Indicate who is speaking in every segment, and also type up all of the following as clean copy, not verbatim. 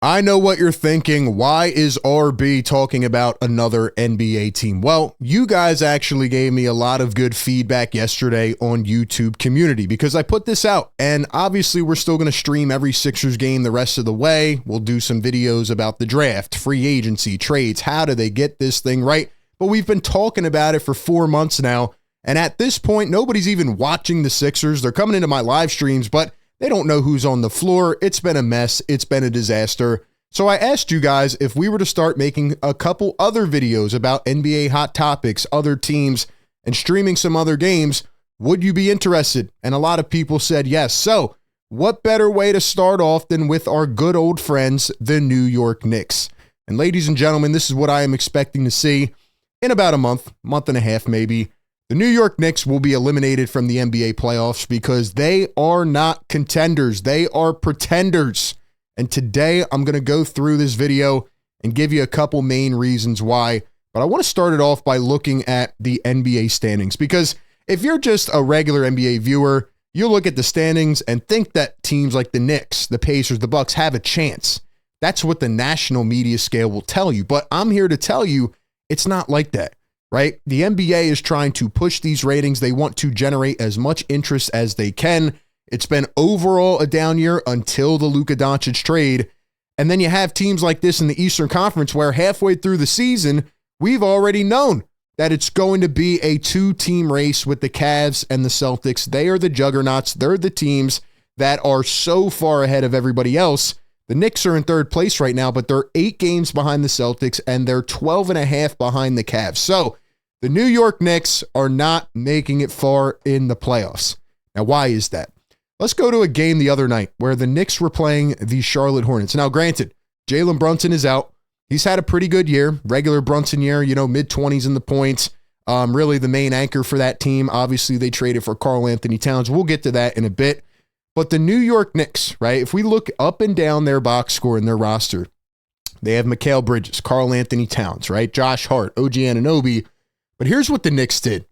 Speaker 1: I know what you're thinking. Why is RB talking about another NBA team? Well, you guys actually gave me a lot of good feedback yesterday on YouTube community because I put this out, and obviously we're still going to stream every Sixers game the rest of the way. We'll do some videos about the draft, free agency, trades. How do they get this thing right? But we've been talking about it for 4 months now, and at this point, nobody's even watching the Sixers. They're coming into my live streams, but they don't know who's on the floor. It's been a mess. It's been a disaster. So I asked you guys if we were to start making a couple other videos about NBA hot topics, other teams, and streaming some other games, would you be interested? And a lot of people said yes. So what better way to start off than with our good old friends, the New York Knicks? And ladies and gentlemen, this is what I am expecting to see in about a month and a half maybe. The New York Knicks will be eliminated from the NBA playoffs because they are not contenders. They are pretenders. And today I'm going to go through this video and give you a couple main reasons why. But I want to start it off by looking at the NBA standings, because if you're just a regular NBA viewer, you'll look at the standings and think that teams like the Knicks, the Pacers, the Bucks have a chance. That's what the national media scale will tell you. But I'm here to tell you it's not like that. Right? The NBA is trying to push these ratings. They want to generate as much interest as they can. It's been overall a down year until the Luka Doncic trade. And then you have teams like this in the Eastern Conference where halfway through the season, we've already known that it's going to be a two-team race with the Cavs and the Celtics. They are the juggernauts. They're the teams that are so far ahead of everybody else. The Knicks are in third place right now, but they're 8 games behind the Celtics, and they're 12.5 behind the Cavs. So the New York Knicks are not making it far in the playoffs. Now, why is that? Let's go to a game the other night where the Knicks were playing the Charlotte Hornets. Now, granted, Jalen Brunson is out. He's had a pretty good year, regular Brunson year, mid-20s in the points. Really the main anchor for that team. Obviously, they traded for Karl-Anthony Towns. We'll get to that in a bit. But the New York Knicks, right, if we look up and down their box score and their roster, they have Mikal Bridges, Karl-Anthony Towns, right, Josh Hart, OG Anunoby. But here's what the Knicks did.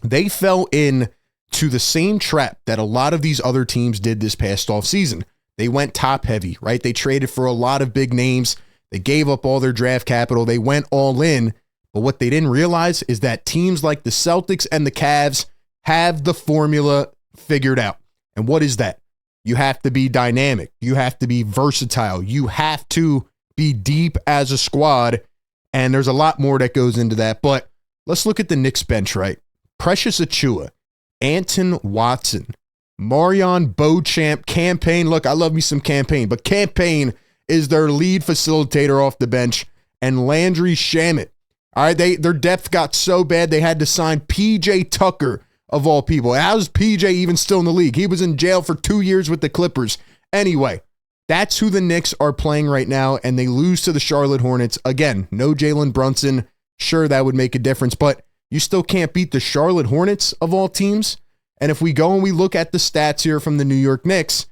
Speaker 1: They fell in to the same trap that a lot of these other teams did this past offseason. They went top heavy, right? They traded for a lot of big names. They gave up all their draft capital. They went all in. But what they didn't realize is that teams like the Celtics and the Cavs have the formula figured out. And what is that? You have to be dynamic. You have to be versatile. You have to be deep as a squad. And there's a lot more that goes into that. But let's look at the Knicks bench, right? Precious Achiuwa, Anton Watson, Marion Beauchamp, Campaign. Look, I love me some Campaign, but Campaign is their lead facilitator off the bench, and Landry Shamet. All right, their depth got so bad they had to sign P.J. Tucker, of all people. How's P.J. even still in the league? He was in jail for 2 years with the Clippers. Anyway, that's who the Knicks are playing right now, and they lose to the Charlotte Hornets. Again, no Jalen Brunson. Sure, that would make a difference, but you still can't beat the Charlotte Hornets of all teams. And if we go and we look at the stats here from the New York Knicks,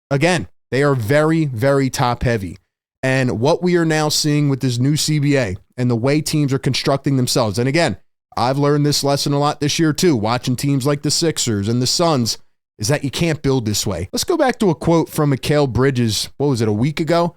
Speaker 1: again, they are very, very top heavy. And what we are now seeing with this new CBA and the way teams are constructing themselves. And again, I've learned this lesson a lot this year too, watching teams like the Sixers and the Suns, is that you can't build this way. Let's go back to a quote from Mikal Bridges, what was it, a week ago?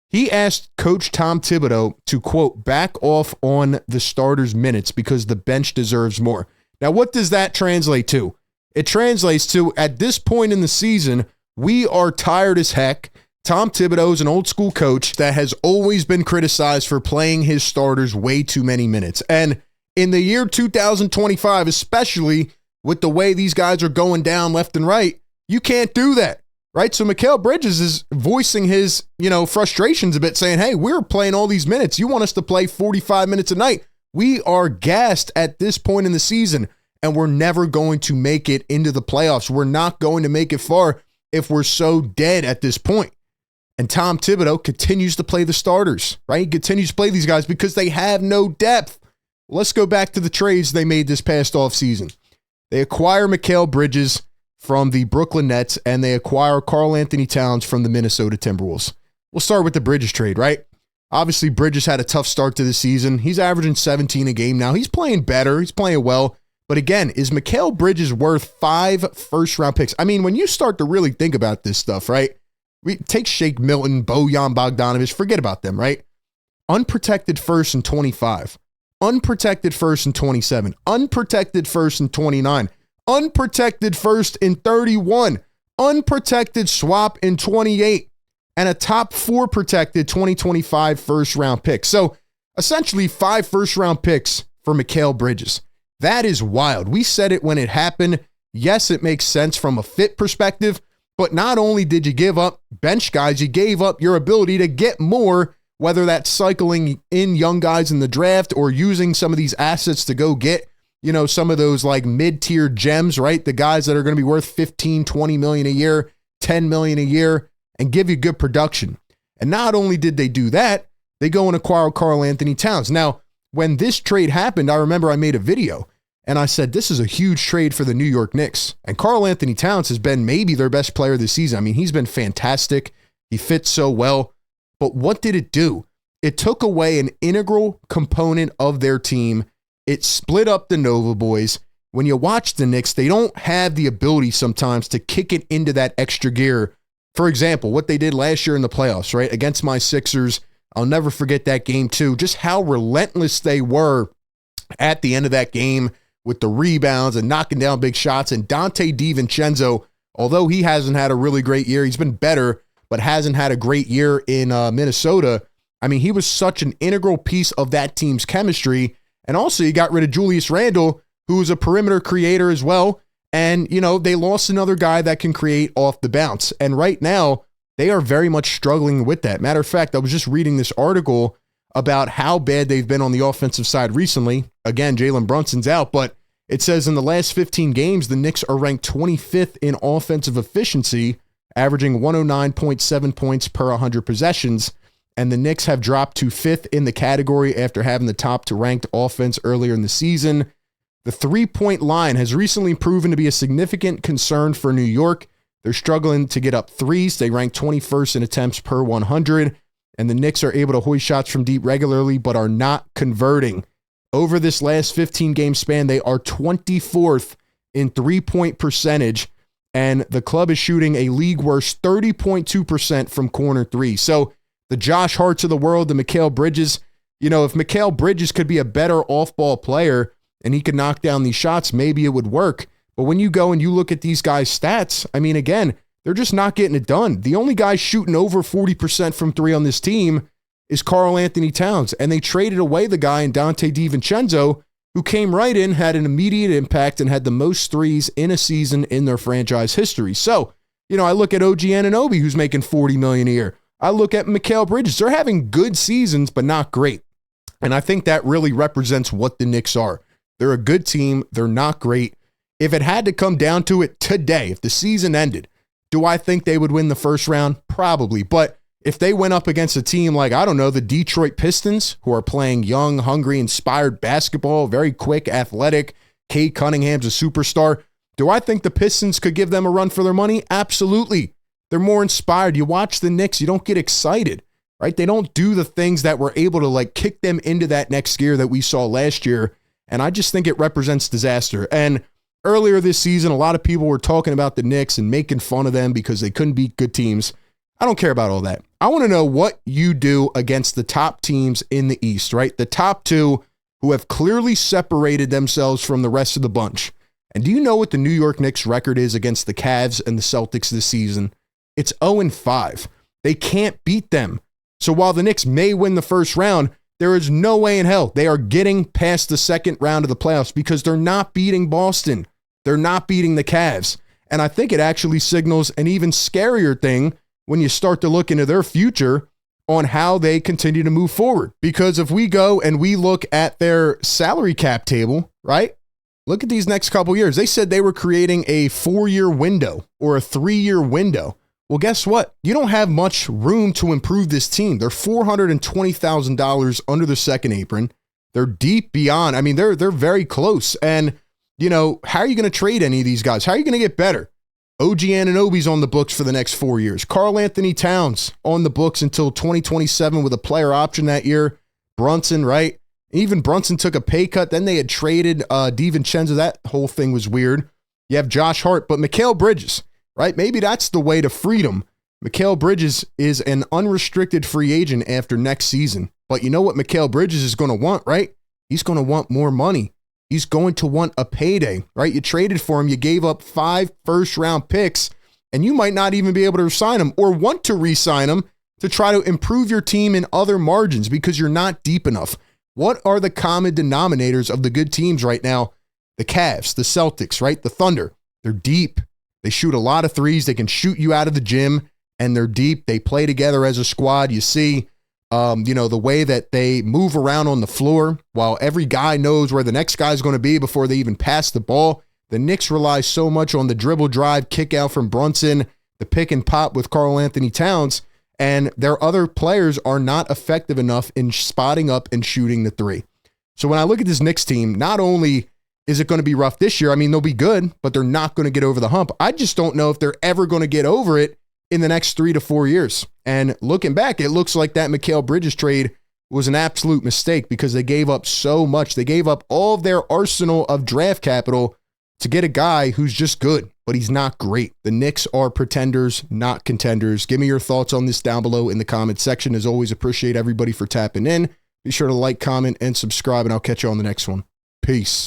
Speaker 1: He asked Coach Tom Thibodeau to, quote, back off on the starters' minutes because the bench deserves more. Now, what does that translate to? It translates to, at this point in the season, we are tired as heck. Tom Thibodeau is an old school coach that has always been criticized for playing his starters way too many minutes. And in the year 2025, especially with the way these guys are going down left and right, you can't do that, right? So Mikal Bridges is voicing his, frustrations a bit, saying, hey, we're playing all these minutes. You want us to play 45 minutes a night. We are gassed at this point in the season, and we're never going to make it into the playoffs. We're not going to make it far if we're so dead at this point. And Tom Thibodeau continues to play the starters, right? He continues to play these guys because they have no depth. Let's go back to the trades they made this past offseason. They acquire Mikal Bridges from the Brooklyn Nets, and they acquire Karl-Anthony Towns from the Minnesota Timberwolves. We'll start with the Bridges trade, right? Obviously, Bridges had a tough start to the season. He's averaging 17 a game now. He's playing better. He's playing well. But again, is Mikal Bridges worth 5 first-round picks? I mean, when you start to really think about this stuff, right? We take Shake Milton, Bojan Bogdanovic, forget about them, right? Unprotected first and 25. Unprotected first and 27. Unprotected first and 29. Unprotected first in 31. Unprotected swap in 28. And a top 4 protected 2025 first round pick. So essentially 5 first round picks for Mikal Bridges. That is wild. We said it when it happened. Yes, it makes sense from a fit perspective, but not only did you give up bench guys, you gave up your ability to get more, whether that's cycling in young guys in the draft or using some of these assets to go get, some of those like mid-tier gems, right? The guys that are going to be worth 15, 20 million a year, 10 million a year, and give you good production. And not only did they do that, they go and acquire Karl-Anthony Towns. Now, when this trade happened, I remember I made a video and I said, this is a huge trade for the New York Knicks. And Karl-Anthony Towns has been maybe their best player this season. I mean, he's been fantastic. He fits so well. But what did it do? It took away an integral component of their team. It split up the Nova boys. When you watch the Knicks, they don't have the ability sometimes to kick it into that extra gear. For example, what they did last year in the playoffs, right? Against my Sixers. I'll never forget that game too. Just how relentless they were at the end of that game with the rebounds and knocking down big shots. And Donte DiVincenzo, although he hasn't had a really great year, he's been better, but hasn't had a great year in Minnesota. I mean, he was such an integral piece of that team's chemistry. And also you got rid of Julius Randle, who is a perimeter creator as well. And, they lost another guy that can create off the bounce. And right now, they are very much struggling with that. Matter of fact, I was just reading this article about how bad they've been on the offensive side recently. Again, Jalen Brunson's out, but it says in the last 15 games, the Knicks are ranked 25th in offensive efficiency, averaging 109.7 points per 100 possessions. And the Knicks have dropped to 5th in the category after having the top ranked offense earlier in the season. The three-point line has recently proven to be a significant concern for New York. They're struggling to get up threes. They rank 21st in attempts per 100, and the Knicks are able to hoist shots from deep regularly, but are not converting. Over this last 15-game span, they are 24th in three-point percentage, and the club is shooting a league-worst 30.2% from corner three. So the Josh Harts of the world, the Mikal Bridges, if Mikal Bridges could be a better off-ball player and he could knock down these shots, maybe it would work. But when you go and you look at these guys' stats, I mean, again, they're just not getting it done. The only guy shooting over 40% from three on this team is Karl-Anthony Towns. And they traded away the guy in Donte DiVincenzo, who came right in, had an immediate impact, and had the most threes in a season in their franchise history. So, I look at OG Anunoby, who's making $40 million a year. I look at Mikal Bridges. They're having good seasons, but not great. And I think that really represents what the Knicks are. They're a good team. They're not great. If it had to come down to it today, if the season ended, do I think they would win the first round? Probably. But if they went up against a team like, the Detroit Pistons, who are playing young, hungry, inspired basketball, very quick, athletic, Cade Cunningham's a superstar, do I think the Pistons could give them a run for their money? Absolutely. They're more inspired. You watch the Knicks, you don't get excited, right? They don't do the things that were able to kick them into that next gear that we saw last year. And I just think it represents disaster. And earlier this season, a lot of people were talking about the Knicks and making fun of them because they couldn't beat good teams. I don't care about all that. I want to know what you do against the top teams in the East, right? The top two who have clearly separated themselves from the rest of the bunch. And do you know what the New York Knicks record is against the Cavs and the Celtics this season? It's 0-5. They can't beat them. So while the Knicks may win the first round, there is no way in hell they are getting past the second round of the playoffs because they're not beating Boston. They're not beating the Cavs. And I think it actually signals an even scarier thing when you start to look into their future on how they continue to move forward. Because if we go and we look at their salary cap table, right? Look at these next couple years. They said they were creating a 4-year window or a 3-year window. Well, guess what? You don't have much room to improve this team. They're $420,000 under the second apron. They're deep beyond. I mean, they're very close. And, how are you going to trade any of these guys? How are you going to get better? OG Anunoby's on the books for the next 4 years. Karl-Anthony Towns on the books until 2027 with a player option that year. Brunson, right? Even Brunson took a pay cut. Then they had traded DiVincenzo. That whole thing was weird. You have Josh Hart, but Mikal Bridges, right? Maybe that's the way to freedom. Mikal Bridges is an unrestricted free agent after next season. But you know what Mikal Bridges is going to want, right? He's going to want more money. He's going to want a payday, right? You traded for him. You gave up 5 first-round picks, and you might not even be able to re-sign him or want to re-sign him to try to improve your team in other margins because you're not deep enough. What are the common denominators of the good teams right now? The Cavs, the Celtics, right? The Thunder. They're deep. They shoot a lot of threes. They can shoot you out of the gym, and they're deep. They play together as a squad. You see, the way that they move around on the floor while every guy knows where the next guy is going to be before they even pass the ball. The Knicks rely so much on the dribble drive, kick out from Brunson, the pick and pop with Karl-Anthony Towns, and their other players are not effective enough in spotting up and shooting the three. So when I look at this Knicks team, not only is it going to be rough this year, I mean, they'll be good, but they're not going to get over the hump. I just don't know if they're ever going to get over it in the next 3 to 4 years. And looking back, it looks like that Mikal Bridges trade was an absolute mistake because they gave up so much. They gave up all of their arsenal of draft capital to get a guy who's just good, but he's not great. The Knicks are pretenders, not contenders. Give me your thoughts on this down below in the comment section. As always, appreciate everybody for tapping in. Be sure to like, comment, and subscribe, and I'll catch you on the next one. Peace.